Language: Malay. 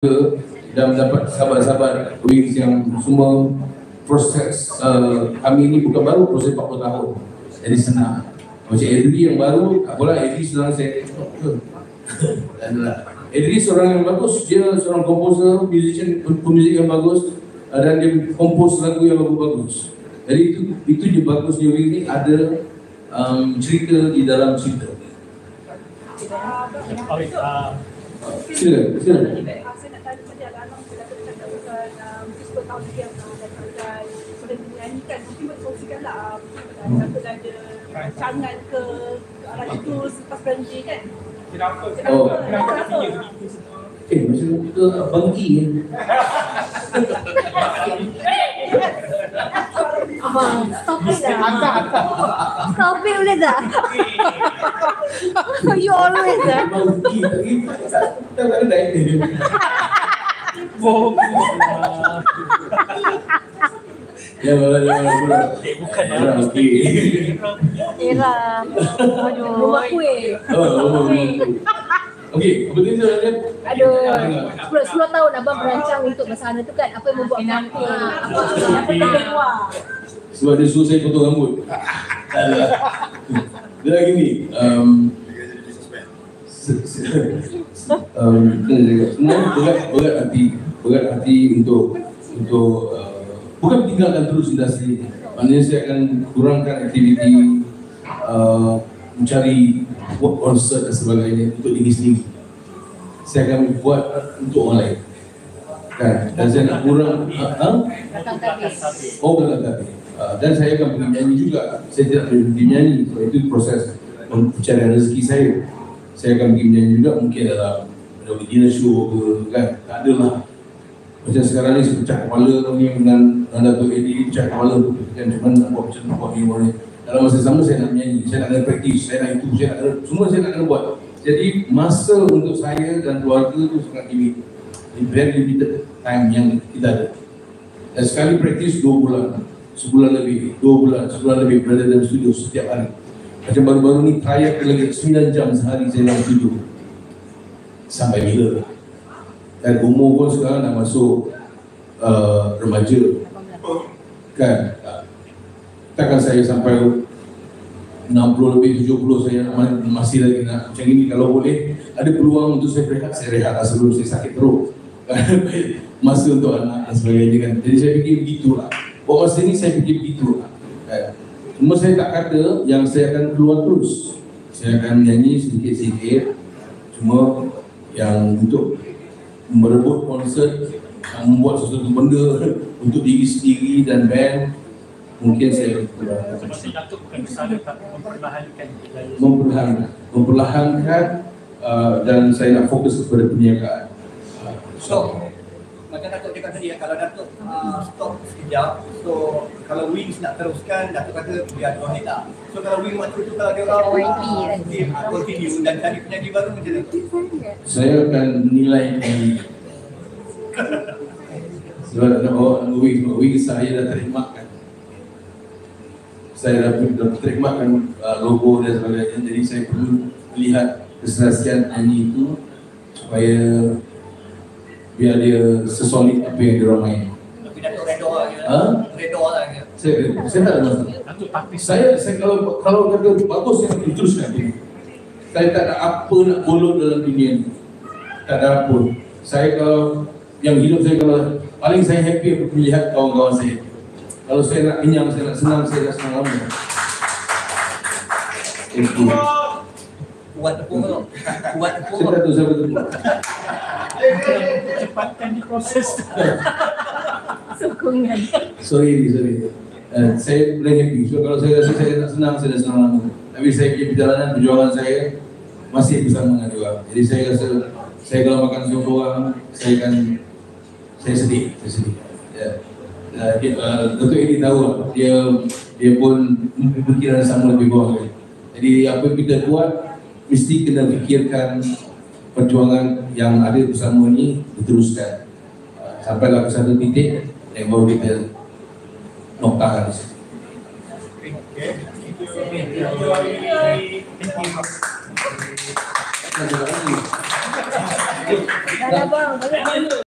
dan mendapat sahabat-sahabat wings yang semua proses kami ini bukan baru, proses 40 tahun, jadi senang. Macam Adri yang baru, apalah Adri senang saya Adri seorang yang bagus, dia seorang komposer, musician, pemuzik yang bagus, dan dia kompos lagu yang bagus-bagus. Jadi itu je bagusnya wings ni, ada cerita di dalam cerita. Silakan. Rancangan ke arah itu selepas berhenti kan? Kenapa Macam kita bangki kan? Abang, stop it dah. Stop it boleh tak? You always dah. Bangki lagi, tak ada naik. Jangan. Okey. Era. Aduh. Rumah kuih. Okey, betul tak? Aduh. 10 tahun abang berancang untuk bersama tu kan. Apa yang membuat kenapa? Apa yang keluar? Sebab dia suruh saya potong rambut. Dia lagi ni. Semua berat hati untuk bukan tinggalkan terus industri. Maknanya saya akan kurangkan aktiviti, mencari buat konsert dan sebagainya untuk diri sendiri. Saya akan buat untuk orang lain. Kan? Dan saya nak kurang belakang tabis. Dan saya akan pergi nyanyi juga. Saya tidak pergi nyanyi, sebab itu proses pencarian rezeki saya. Saya akan pergi menyanyi juga, mungkin dalam dinner show ke, kan? Tak adalah. Macam sekarang ni saya pecah kepala ni dengan Dato' Eddie, pecah kepala tu kan, cuma nak buat macam tu, buat ni. Dalam masa sama saya nak menyanyi, saya nak kena praktis, saya nak itu, saya nak kena, semua saya nak kena buat. Jadi masa untuk saya dan keluarga tu sangat limit. Very limited time yang kita ada. Dan sekali praktis 2 bulan, sebulan lebih, 2 bulan, sebulan lebih berada dalam studio setiap hari. Macam baru-baru ni tryout lagi 9 jam sehari saya dalam studio. Sampai bila? Dan umur pun sekarang dah masuk remaja. Kan? Takkan saya sampai 60 lebih, 70 saya masih lagi nak macam ini. Kalau boleh, ada peluang untuk saya rehat lah sebelum saya sakit teruk. Masa untuk anak dan sebagainya kan. Jadi saya fikir begitulah. Buat masa ni saya fikir begitulah. Cuma saya tak kata yang saya akan keluar terus. Saya akan nyanyi sedikit-sedikit. Cuma yang untuk merebut konsert, membuat sesuatu benda untuk diri sendiri dan band, mungkin saya Seperti Datuk bukan kesalahan tak memperlahankan dan saya nak fokus kepada perniagaan. So, macam Datuk cakap tadi, kalau Datuk stop sekejap, so kalau Wings nak teruskan, Datuk kata biar diorang ni tak. So kalau Wings waktu tu kalau dia continue dan cari penyanyi baru macam mana? Saya akan menilai sebab ada Wings saya dah terikmatkan. Saya dah terikmatkan logo dan sebagainya, jadi saya perlu melihat keserasian nyanyi itu supaya biar dia sesolid apa yang diorang main. Tapi Datuk redor lah je. Redor lah je. Saya tak ada masalah. Saya kalau kata bagus saya akan teruskan ini. Saya tak ada apa nak bolot dalam dunia ni. Tak ada apa. Saya kalau yang hidup saya, kalau paling saya happy melihat kawan-kawan saya. Kalau saya nak kenyang, saya nak senang, saya nak senang lama. Itu. Kuat tepung tu. Kuat tepung. Saya tak tahu siapa tepung. cepatkan di proses. Sokongan. Sorry. Saya boleh happy. So kalau saya rasa saya nak senang, saya dah senang lama. Tapi saya punya perjuangan saya masih bersama dengan dia. Jadi saya rasa saya kalau makan seorang, saya sedih. Ya. Datuk ini tahu dia pun berfikiran sama lebih bawah. Jadi apa yang kita buat mesti kena fikirkan perjuangan yang ada bersama ni diteruskan sampailah ke satu titik yang baru kita noktakan di situ. Thank you. Dah bang, banyak